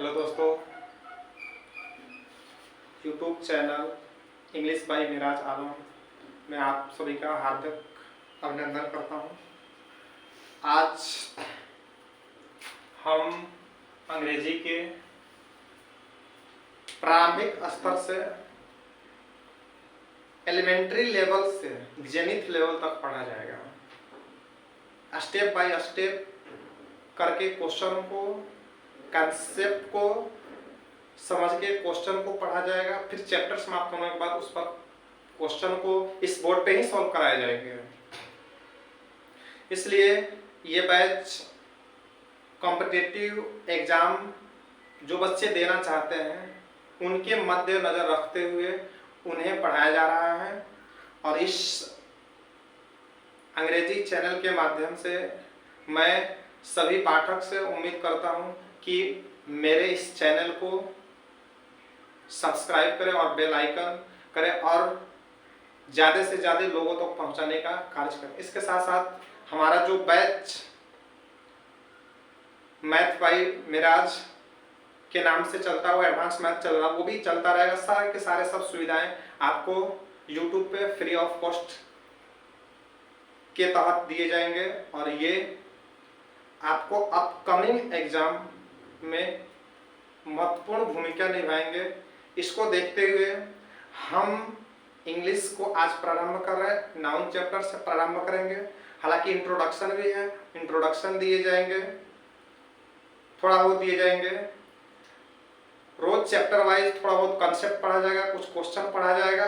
Hello दोस्तों, YouTube channel English by Miraj Alam में आप सभी का हार्दिक अभिनंदन करता हूं। आज हम अंग्रेजी के प्रारंभिक स्तर से एलिमेंट्री लेवल से जेनिथ लेवल तक पढ़ा जाएगा। स्टेप बाय स्टेप करके क्वेश्चन को, कंसेप्ट को समझ के क्वेश्चन को पढ़ा जाएगा। फिर चैप्टर समाप्त होने के बाद उस पर क्वेश्चन को इस बोर्ड पे ही सॉल्व कराए जाएंगे। इसलिए ये बैच कॉम्पिटिटिव एग्जाम जो बच्चे देना चाहते हैं उनके मद्देनजर रखते हुए उन्हें पढ़ाया जा रहा है। और इस अंग्रेजी चैनल के माध्यम से मैं सभी पाठक से उम्मीद करता हूं कि मेरे इस चैनल को सब्सक्राइब करें और बेल आइकन करें और ज़्यादा से ज़्यादा लोगों तक पहुंचाने का कार्य करें। इसके साथ साथ हमारा जो बैच मैथ बाय मिराज के नाम से चलता हुआ एडवांस मैथ चल रहा वो भी चलता रहेगा। सारे के सारे सब सुविधाएं आपको यूट्यूब पे फ्री ऑफ कॉस्ट के तहत दिए जाएंगे और ये आपको अपकमिंग एग्जाम में महत्वपूर्ण भूमिका निभाएंगे। इसको देखते हुए हम इंग्लिश को आज प्रारंभ कर रहे हैं। नाउन चैप्टर से प्रारंभ करेंगे। हालांकि इंट्रोडक्शन भी है, इंट्रोडक्शन दिए जाएंगे, थोड़ा बहुत दिए जाएंगे। रोज चैप्टर वाइज थोड़ा बहुत कंसेप्ट पढ़ा जाएगा, कुछ क्वेश्चन पढ़ा जाएगा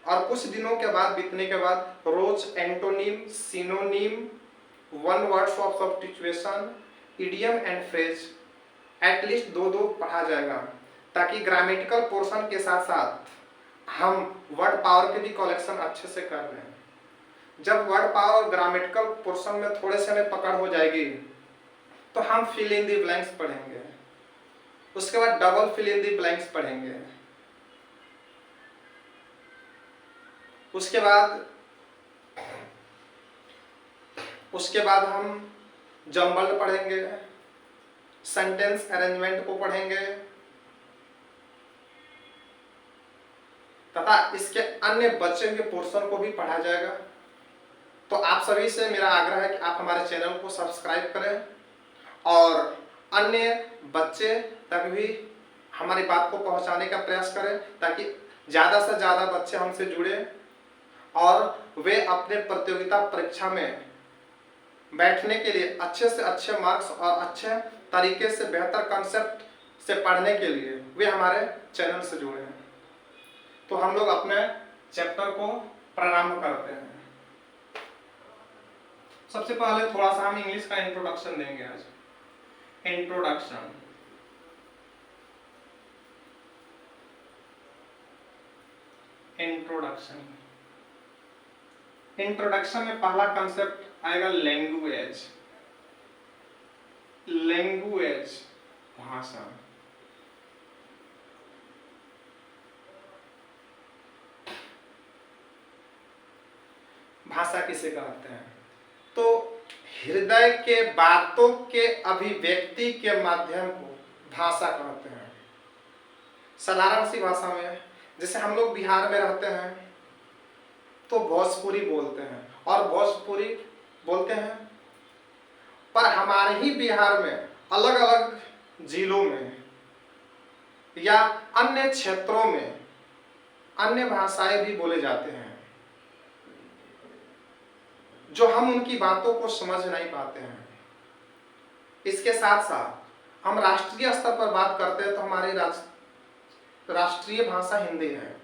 और कुछ दिनों के बाद बीतने के बाद रोज antonym, synonym, one words of substitution, idiom and phrase at least दो पढ़ा जाएगा ताकि ग्रामेटिकल पोर्शन के साथ साथ हम वर्ड पावर के भी कलेक्शन अच्छे से कर रहे हैं। जब वर्ड पावर और ग्रामेटिकल पोर्शन में थोड़े से हमें पकड़ हो जाएगी तो हम फिल इन दी ब्लैंक्स पढ़ेंगे। उसके बाद double fill in the blanks पढ़ेंगे। उसके बाद हम जम्बल्ड पढ़ेंगे, सेंटेंस अरेंजमेंट को पढ़ेंगे तथा इसके अन्य बचे हुए पोर्शन को भी पढ़ा जाएगा। तो आप सभी से मेरा आग्रह है कि आप हमारे चैनल को सब्सक्राइब करें और अन्य बच्चे तक भी हमारी बात को पहुंचाने का प्रयास करें ताकि ज़्यादा से ज़्यादा बच्चे हमसे जुड़े और वे अपने प्रतियोगिता परीक्षा में बैठने के लिए अच्छे से अच्छे मार्क्स और अच्छे तरीके से बेहतर कंसेप्ट से पढ़ने के लिए वे हमारे चैनल से जुड़े हैं। तो हम लोग अपने चैप्टर को प्रारंभ करते हैं। सबसे पहले थोड़ा सा हम इंग्लिश का इंट्रोडक्शन देंगे आज। इंट्रोडक्शन में पहला कंसेप्ट आएगा लैंग्वेज। भाषा। भाषा किसे कहते हैं? तो हृदय के बातों के अभिव्यक्ति के माध्यम को भाषा कहते हैं। साधारण सी भाषा में, जैसे हम लोग बिहार में रहते हैं तो भोजपुरी बोलते हैं और भोजपुरी बोलते हैं, पर हमारे ही बिहार में अलग अलग जिलों में या अन्य क्षेत्रों में अन्य भाषाएं भी बोले जाते हैं जो हम उनकी बातों को समझ नहीं पाते हैं। इसके साथ साथ हम राष्ट्रीय स्तर पर बात करते हैं तो हमारी राष्ट्रीय भाषा हिंदी है।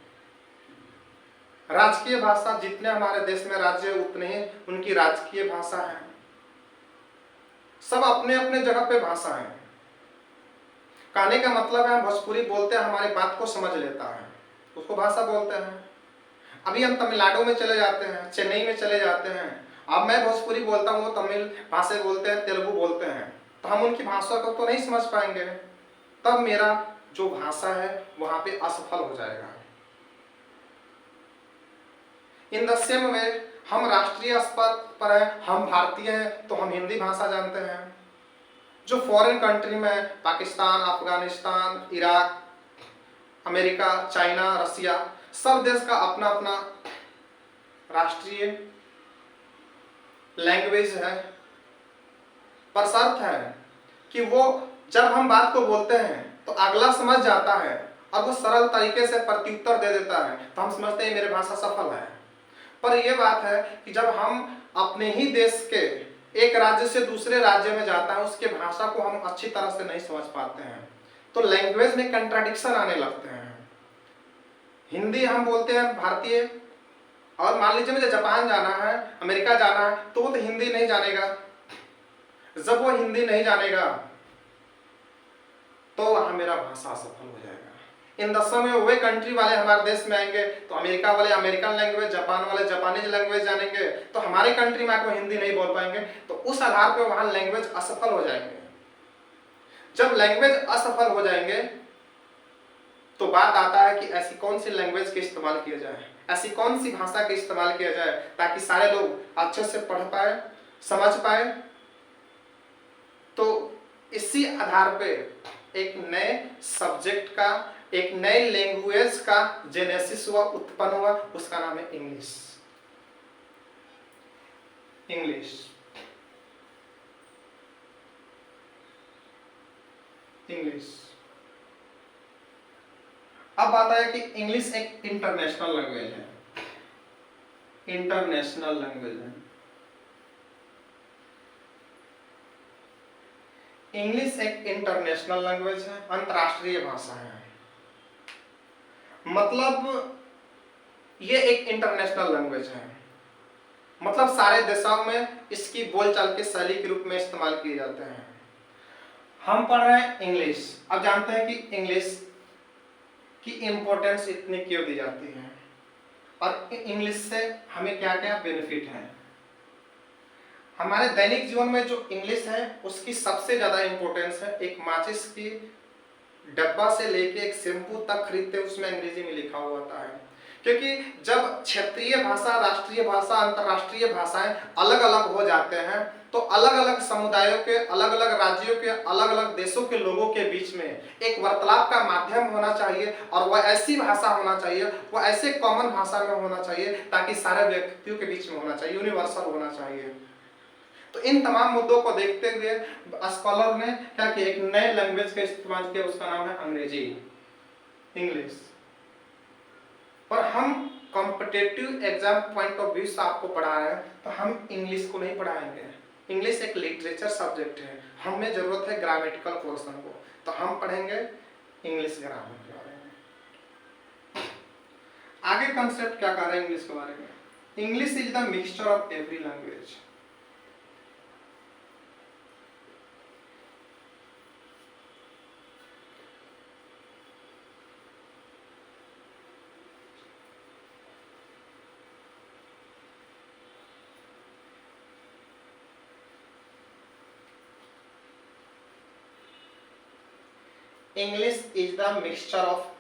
राजकीय भाषा जितने हमारे देश में राज्य उतने ही उनकी राजकीय भाषा है। सब अपने अपने जगह पे भाषा है। कहने का मतलब है हम भोजपुरी बोलते हैं, हमारी बात को समझ लेता है, उसको भाषा बोलते हैं। अभी हम तमिलनाडु में चले जाते हैं, चेन्नई में चले जाते हैं, अब मैं भोजपुरी बोलता हूँ, वो तमिल भाषा बोलते हैं, तेलुगु बोलते हैं, तो हम उनकी भाषा को तो नहीं समझ पाएंगे। तब मेरा जो भाषा है वहां पे असफल हो जाएगा। इन द सेम में हम राष्ट्रीय स्तर पर हैं, हम भारतीय हैं तो हम हिंदी भाषा जानते हैं, जो फॉरेन कंट्री में Pakistan, Afghanistan, Iraq, America, China, Russia, सब देश का अपना अपना राष्ट्रीय लैंग्वेज है, पर शर्त है कि वो जब हम बात को बोलते हैं तो अगला समझ जाता है और वो सरल तरीके से प्रत्युत्तर दे देता है, तो हम समझते हैं मेरी भाषा सफल है। पर यह बात है कि जब हम अपने ही देश के एक राज्य से दूसरे राज्य में जाता है, उसके भाषा को हम अच्छी तरह से नहीं समझ पाते हैं, तो लैंग्वेज में कंट्राडिक्शन आने लगते हैं। हिंदी हम बोलते हैं भारतीय, और मान लीजिए मुझे जापान जाना है, अमेरिका जाना है, तो वो तो हिंदी नहीं जानेगा। जब वो हिंदी नहीं जानेगा तो वहां मेरा भाषा सफल हो जाएगा। इन द समय वे कंट्री वाले हमारे देश में आएंगे तो अमेरिका वाले अमेरिकन लैंग्वेज, जापान वाले जापानीज लैंग्वेज जानेंगे, तो हमारी कंट्री में आकर हिंदी नहीं बोल पाएंगे, तो उस आधार पर वहां लैंग्वेज असफल हो जाएंगे। जब लैंग्वेज असफल हो जाएंगे तो बात आता है कि ऐसी कौन सी लैंग्वेज का इस्तेमाल किया जाए, ऐसी कौन सी भाषा का इस्तेमाल किया जाए ताकि सारे लोग अच्छे से पढ़ पाए, समझ पाए। तो इसी आधार पे एक नए सब्जेक्ट का, एक नए लैंग्वेज का जेनेसिस हुआ, उत्पन्न हुआ, उसका नाम है इंग्लिश। इंग्लिश इंग्लिश अब बात है कि इंग्लिश एक इंटरनेशनल लैंग्वेज है, इंटरनेशनल लैंग्वेज है। इंग्लिश एक इंटरनेशनल लैंग्वेज है, अंतरराष्ट्रीय भाषा है। मतलब ये एक इंटरनेशनल लैंग्वेज है, मतलब सारे देशों में इसकी बोलचाल के शैली के रूप में इस्तेमाल किए जाते हैं। हम पढ़ रहे हैं इंग्लिश। अब जानते हैं कि इंग्लिश की इंपॉर्टेंस इतनी क्यों दी जाती है और इंग्लिश से हमें क्या क्या बेनिफिट है। हमारे दैनिक जीवन में जो इंग्लिश है उसकी सबसे ज्यादा इंपॉर्टेंस है। एक माचिस की डब्बा से लेके एक शैम्पू तक खरीदते उसमें अंग्रेजी में लिखा हुआ होता है, क्योंकि जब क्षेत्रीय भाषा, राष्ट्रीय भाषा, अंतर्राष्ट्रीय भाषाएं अलग अलग हो जाते हैं तो अलग अलग समुदायों के, अलग अलग राज्यों के, अलग अलग देशों के लोगों के बीच में एक वार्तालाप का माध्यम होना चाहिए और वह ऐसी भाषा होना चाहिए, वह ऐसे कॉमन भाषा में होना चाहिए ताकि सारे व्यक्तियों के बीच में होना चाहिए, यूनिवर्सल होना चाहिए। तो इन तमाम मुद्दों को देखते हुए स्कॉलर ने क्या किया, एक नए लैंग्वेज का इस्तेमाल किया, उसका नाम है अंग्रेजी, इंग्लिश। पर हम competitive exam point of view से आपको पढ़ा रहे हैं तो हम इंग्लिश को नहीं पढ़ाएंगे। इंग्लिश एक लिटरेचर सब्जेक्ट है, हमें जरूरत है ग्रामेटिकल पोर्शन को, तो हम पढ़ेंगे इंग्लिश ग्रामर के बारे में। आगे कंसेप्ट क्या कर रहे हैं इंग्लिश के बारे में। English is the mixture of every language. English is the mixture of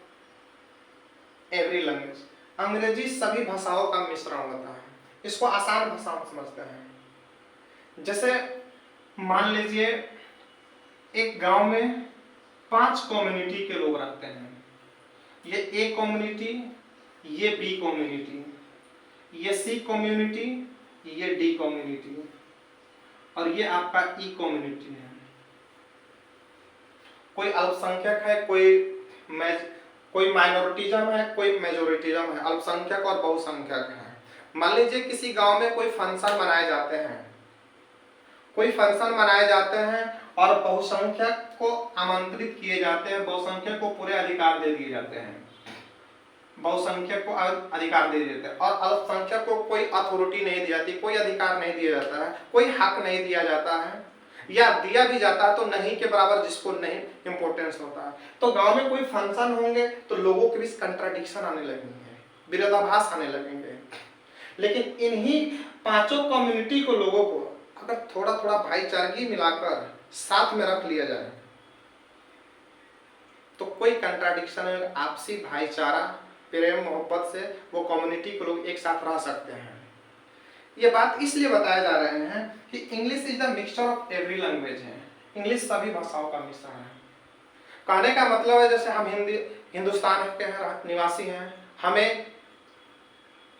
every language. अंग्रेजी सभी भाषाओं का मिश्रण होता है। इसको आसान भाषा में समझते हैं। जैसे मान लीजिए एक गांव में 5 कम्युनिटी के लोग रहते हैं। ये ए कम्युनिटी, ये बी कम्युनिटी, ये सी कम्युनिटी, ये डी कम्युनिटी और ये आपका ई कम्युनिटी है। कोई अल्पसंख्यक है, कोई माइनॉरिटिज्म है, कोई मेजोरिटिज्म है, अल्पसंख्यक और बहुसंख्यक है। मान लीजिए किसी गांव में कोई फंक्शन मनाए जाते हैं, और बहुसंख्यक को आमंत्रित किए जाते हैं, बहुसंख्यक को पूरे अधिकार दे दिए जाते हैं, बहुसंख्यक को अधिकार दे देते हैं और अल्पसंख्यक को कोई अथॉरिटी नहीं दी जाती, कोई अधिकार नहीं दिया जाता है, कोई हक नहीं दिया जाता है, या दिया भी जाता है तो नहीं के बराबर, जिसको नहीं इंपॉर्टेंस होता है। तो गांव में कोई फंक्शन होंगे तो लोगों के बीच कंट्राडिक्शन आने लगेंगे, विरोधाभास आने लगेंगे। लेकिन इन्हीं 5 कम्युनिटी को, लोगों को अगर थोड़ा थोड़ा भाईचारगी मिलाकर साथ में रख लिया जाए तो कोई कंट्राडिक्शन है, आपसी भाईचारा, प्रेम मोहब्बत से वो कम्युनिटी के लोग एक साथ रह सकते हैं। ये बात इसलिए बताया जा रहे हैं कि English is the mixture of every language है। इंग्लिश सभी भाषाओं का मिश्रण है। कहने का मतलब है जैसे हम हिंदुस्तान के निवासी हैं, हमें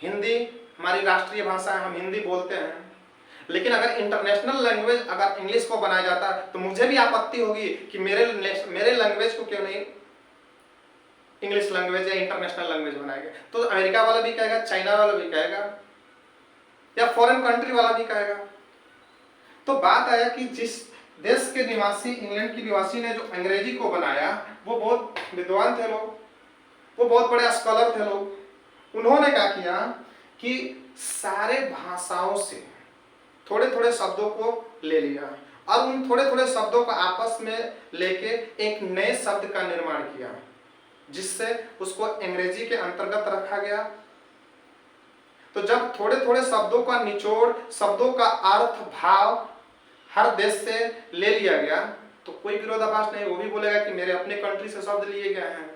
हिंदी हमारी राष्ट्रीय भाषा है, हम हिंदी बोलते हैं, लेकिन अगर इंटरनेशनल लैंग्वेज अगर इंग्लिश को बनाया जाता है तो मुझे भी आपत्ति होगी कि मेरे लैंग्वेज को क्यों नहीं इंग्लिश लैंग्वेज या इंटरनेशनल लैंग्वेज बनाया गया। तो अमेरिका वाला भी कहेगा, चाइना वाला भी कहेगा, या फॉरेन कंट्री वाला भी कहेगा। तो बात आया कि जिस देश के निवासी, इंग्लैंड के निवासी ने जो अंग्रेजी को बनाया, वो बहुत विद्वान थे लोग, वो बहुत बड़े स्कॉलर थे लोग। उन्होंने क्या किया कि सारे भाषाओं से थोड़े थोड़े शब्दों को ले लिया और उन थोड़े थोड़े शब्दों को आपस में लेके एक नए शब्द का निर्माण किया, जिससे उसको अंग्रेजी के अंतर्गत रखा गया। तो जब थोड़े थोड़े शब्दों का निचोड़, शब्दों का अर्थ, भाव हर देश से ले लिया गया, तो कोई विरोधाभास नहीं, वो भी बोलेगा कि मेरे अपने कंट्री से शब्द लिए गए हैं।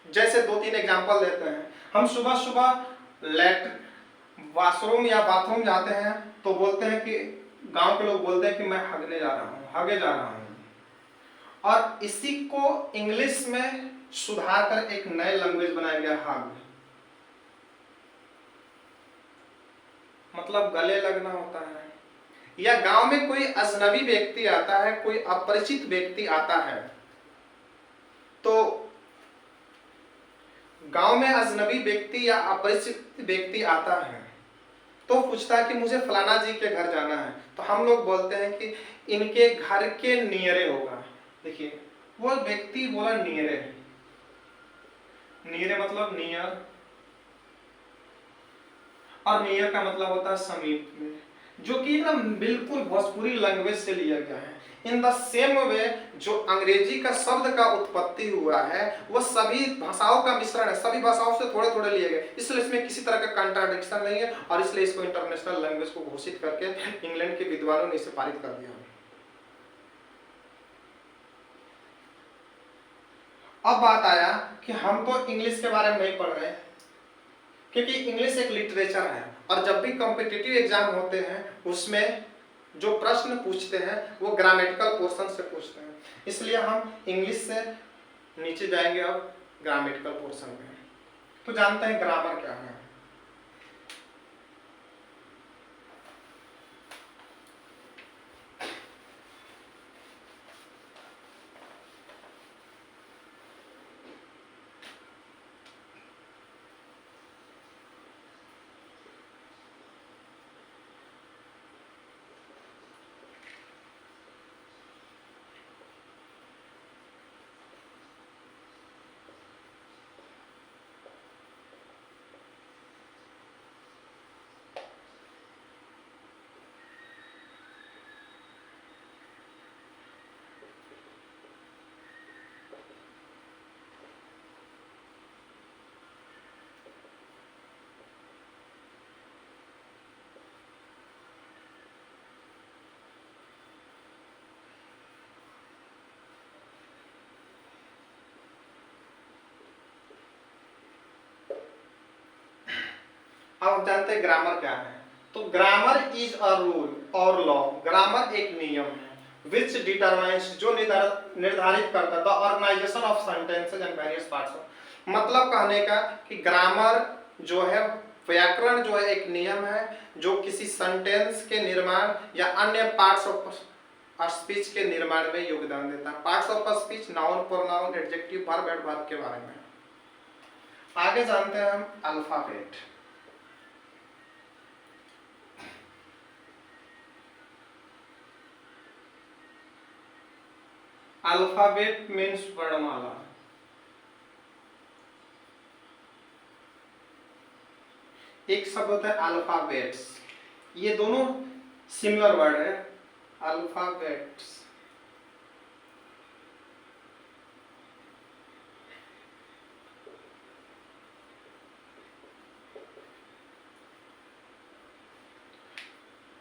जैसे 2-3 एग्जांपल देते हैं। हम सुबह सुबह वॉशरूम या बाथरूम जाते हैं तो बोलते हैं कि गांव के लोग बोलते हैं कि मैं हगने जा रहा हूं, हगे जा रहा हूं, और इसी को इंग्लिश में सुधार कर एक नए लैंग्वेज बनाया गया, हग। मतलब गले लगना होता है। या गांव में कोई अजनबी व्यक्ति आता है, कोई अपरिचित व्यक्ति आता है, तो गांव में अजनबी व्यक्ति या अपरिचित व्यक्ति आता है तो पूछता है कि मुझे फलाना जी के घर जाना है, तो हम लोग बोलते हैं कि इनके घर के नियरे होगा। देखिए, वो व्यक्ति बोला नियरे, नियरे मतलब नियर, और नियर का मतलब होता है समीप में, जो कि एकदम बिल्कुल भोजपुरी लैंग्वेज से लिया गया है। इन द सेम वे जो अंग्रेजी का शब्द का उत्पत्ति हुआ है वो सभी भाषाओं का मिश्रण है, सभी भाषाओं से थोड़े थोड़े लिए गए, इसलिए इसमें किसी तरह का कंट्राडिक्शन नहीं है, और इसलिए इसको इंटरनेशनल लैंग्वेज को घोषित करके इंग्लैंड के विद्वानों ने इसे पारित कर दिया। अब बात आया कि हम तो इंग्लिश के बारे में नहीं पढ़ रहे, क्योंकि इंग्लिश एक लिटरेचर है, और जब भी कॉम्पिटिटिव एग्जाम होते हैं उसमें जो प्रश्न पूछते हैं वो ग्रामेटिकल पोर्शन से पूछते हैं, इसलिए हम इंग्लिश से नीचे जाएंगे अब ग्रामेटिकल पोर्शन में। तो जानते हैं ग्रामर क्या है। अब हम जानते हैं ग्रामर क्या है। तो ग्रामर इज अ रूल और लॉ, ग्रामर एक नियम है विच डिटरमाइंस, जो निर्धारित करता है the organisation of sentences and various parts of. मतलब कहने का कि ग्रामर जो है, व्याकरण जो है एक नियम है जो किसी सेंटेंस के निर्माण या अन्य पार्ट्स ऑफ स्पीच के निर्माण में योगदान देता है। Parts of speech, noun, pronoun, adjective, verb, adverb के बारे में। आगे जानते हैं हम अल्फाबेट। अल्फाबेट मीन्स वर्णमाला। एक शब्द होता है अल्फाबेट्स, ये दोनों सिमिलर वर्ड है, अल्फाबेट्स।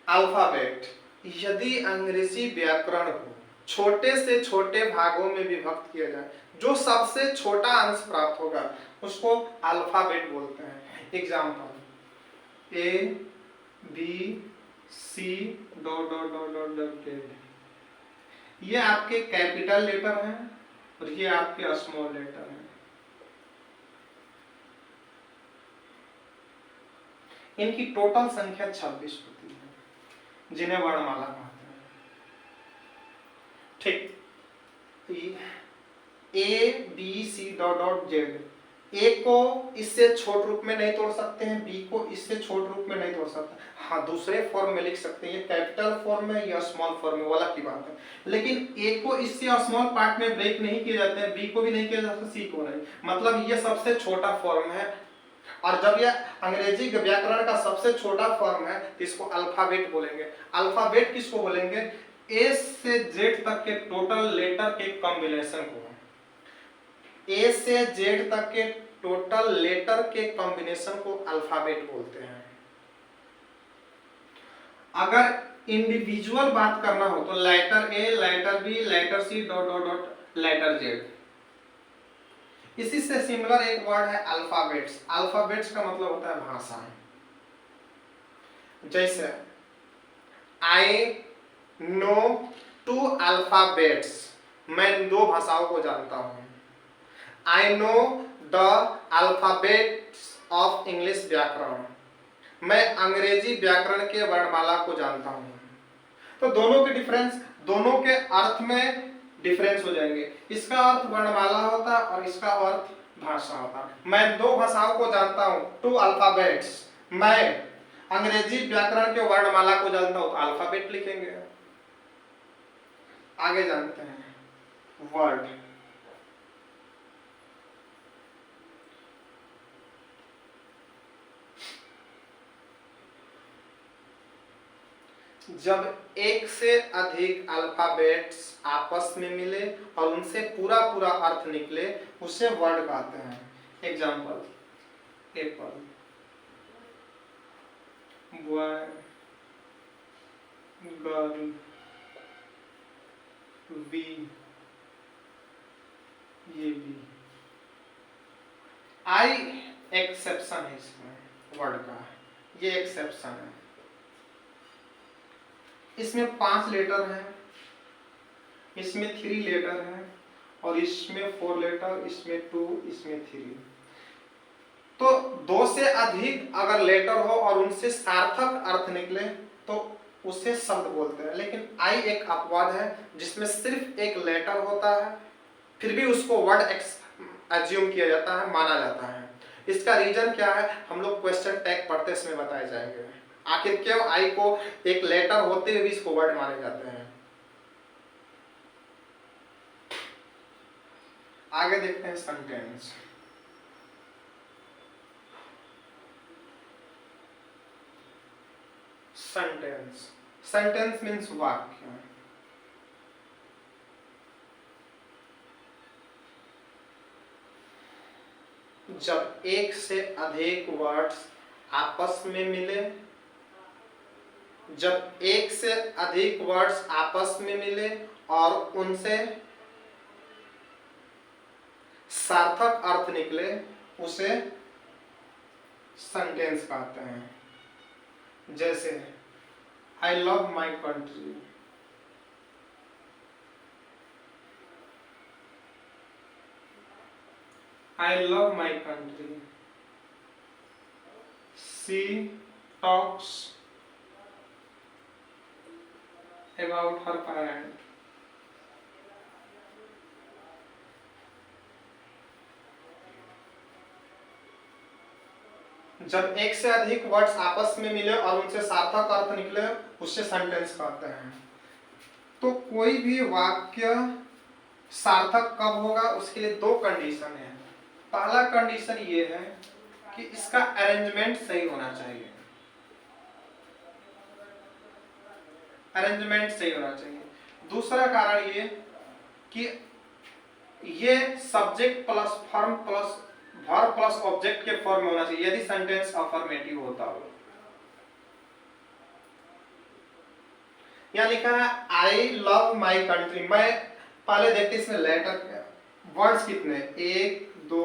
अल्फाबेट यदि अंग्रेजी व्याकरण को छोटे से छोटे भागों में विभक्त किया जाए, जो सबसे छोटा अंश प्राप्त होगा उसको अल्फाबेट बोलते हैं। एग्जाम्पल A B C ... ये आपके कैपिटल लेटर हैं और ये आपके स्मॉल लेटर हैं। इनकी टोटल संख्या 26 होती है जिन्हें वर्णमाला कहते हैं। ठीक, A B C dot dot Z, A को इससे छोटे रूप में नहीं तोड़ सकते हैं, बी को इससे छोटे रूप में नहीं तोड़ सकते, हाँ दूसरे फॉर्म में लिख सकते हैं, ये कैपिटल फॉर्म में या स्मॉल फॉर्म में वाला की बात है। लेकिन ए को इससे स्मॉल पार्ट में ब्रेक नहीं किए जाते हैं, बी को भी नहीं किया जाता, सी को नहीं, मतलब ये सबसे छोटा फॉर्म है। और जब ये अंग्रेजी व्याकरण का सबसे छोटा फॉर्म है तो इसको अल्फाबेट बोलेंगे। अल्फाबेट किसको बोलेंगे? ए से जेड तक के टोटल लेटर के कॉम्बिनेशन को, ए से जेड तक के टोटल लेटर के कॉम्बिनेशन को अल्फाबेट बोलते हैं। अगर इंडिविजुअल बात करना हो तो letter A, letter B, letter C dot dot dot letter Z. इसी से सिमिलर एक वर्ड है अल्फाबेट्स। अल्फाबेट्स का मतलब होता है भाषा। जैसे आई नो 2 अल्फाबेट्स, मैं 2 भाषाओं को जानता हूं। I know the alphabets of English व्याकरण, मैं अंग्रेजी व्याकरण के वर्णमाला को जानता हूं। तो दोनों के डिफरेंस, दोनों के अर्थ में डिफरेंस हो जाएंगे। इसका अर्थ वर्णमाला होता है और इसका अर्थ भाषा होता है। मैं 2 भाषाओं को जानता हूं, 2 अल्फाबेट्स। मैं अंग्रेजी व्याकरण के वर्णमाला को जानता हूं तो अल्फाबेट लिखेंगे। आगे जानते हैं वर्ड। जब एक से अधिक अल्फाबेट्स आपस में मिले और उनसे पूरा पूरा अर्थ निकले उसे वर्ड कहते हैं। Example, apple, boy, girl, we, ये भी। आई एक्सेप्शन है इसमें वर्ड का, ये एक्सेप्शन है। इसमें 5 लेटर हैं, इसमें 3 लेटर हैं और इसमें 4 लेटर, इसमें 2, इसमें 3। तो 2 से अधिक अगर लेटर हो और उनसे सार्थक अर्थ निकले तो उसे शब्द बोलते हैं। लेकिन आई एक अपवाद है जिसमें सिर्फ एक लेटर होता है, फिर भी उसको वर्ड एज्यूम किया जाता है, माना जाता है। इसका रीजन क्या है हम लोग क्वेश्चन टैग पढ़ते इसमें बताए जाएंगे। आखिर क्यों आई को एक लेटर होते हुए भी इसको वर्ड माने जाते हैं। आगे देखते हैं सेंटेंस। सेंटेंस, सेंटेंस मीन्स वाक्य। जब एक से अधिक वर्ड्स आपस में मिले, जब एक से अधिक वर्ड्स आपस में मिले और उनसे सार्थक अर्थ निकले उसे सेंटेंस कहते हैं। जैसे I love my country, I love my country. She talks about her parent। जब एक से अधिक वर्ड्स आपस में मिले और उनसे सार्थक अर्थ निकले उससे सेंटेंस कहते हैं। तो कोई भी वाक्य सार्थक कब होगा उसके लिए 2 कंडीशन है। पहला कंडीशन ये है कि इसका अरेंजमेंट सही होना चाहिए, अरेंजमेंट सही होना चाहिए। दूसरा कारण ये कि ये subject plus form plus verb plus object के फॉर्म में होना चाहिए यदि सेंटेंस अफर्मेटिव होता हो। यहाँ लिखा है आई लव माई कंट्री। मैं पहले देखते इसमें लेटर वर्ड्स कितने, 1 2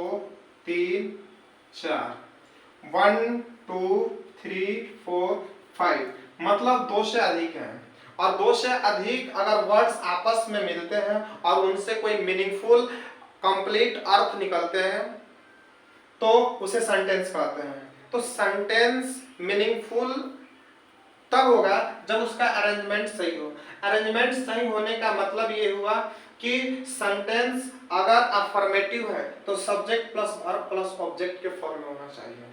3 4, 1 2 3 4 5, मतलब 2 से अधिक हैं। और दो से अधिक अगर वर्ड्स आपस में मिलते हैं और उनसे कोई मीनिंगफुल कंप्लीट अर्थ निकलते हैं तो उसे सेंटेंस कहते हैं। तो सेंटेंस मीनिंगफुल तब होगा जब उसका अरेंजमेंट सही हो। अरेंजमेंट सही होने का मतलब ये हुआ कि सेंटेंस अगर अफर्मेटिव है तो subject plus verb plus object के फॉर्म में होना चाहिए।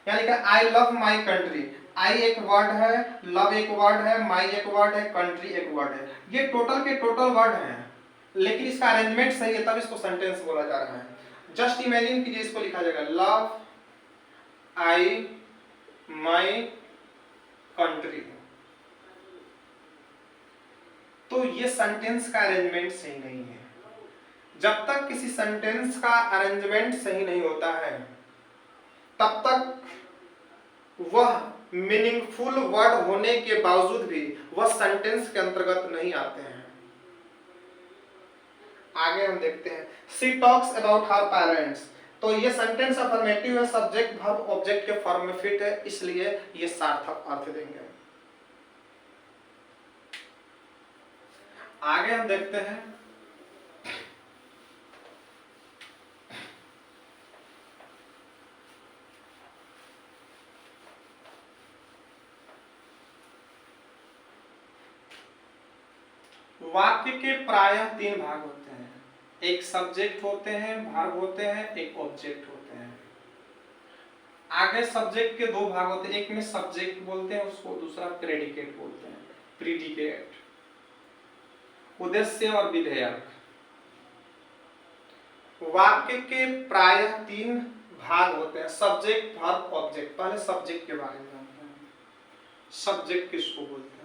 यानी कि आई लव माई कंट्री, आई एक वर्ड है, लव एक वर्ड है, माई एक वर्ड है, कंट्री एक वर्ड है, ये टोटल के टोटल वर्ड हैं, लेकिन इसका अरेंजमेंट सही है तब इसको सेंटेंस बोला जा रहा है। जस्ट इमेजिन कीजिए, इसको लिखा जाएगा लव आई माई कंट्री, तो ये सेंटेंस का अरेंजमेंट सही नहीं है। जब तक किसी सेंटेंस का अरेंजमेंट सही नहीं होता है तब तक वह मीनिंगफुल वर्ड होने के बावजूद भी वह सेंटेंस के अंतर्गत नहीं आते हैं। आगे हम देखते हैं, she talks about her parents, तो ये सेंटेंस अफर्मेटिव है, सब्जेक्ट वर्ब ऑब्जेक्ट के फॉर्म में फिट है, इसलिए ये सार्थक अर्थ देंगे। आगे हम देखते हैं, वाक्य के प्रायः तीन भाग होते हैं, एक सब्जेक्ट होते हैं, वर्ब होते हैं, एक ऑब्जेक्ट होते हैं। आगे सब्जेक्ट के दो भाग होते हैं, एक में सब्जेक्ट बोलते हैं उसको, दूसरा प्रेडिकेट बोलते हैं, प्रीडिकेट, उद्देश्य और विधेयक। वाक्य के प्रायः तीन भाग होते हैं, सब्जेक्ट वर्ब ऑब्जेक्ट। पहले सब्जेक्ट के बारे में जानते हैं, सब्जेक्ट किसको बोलते हैं।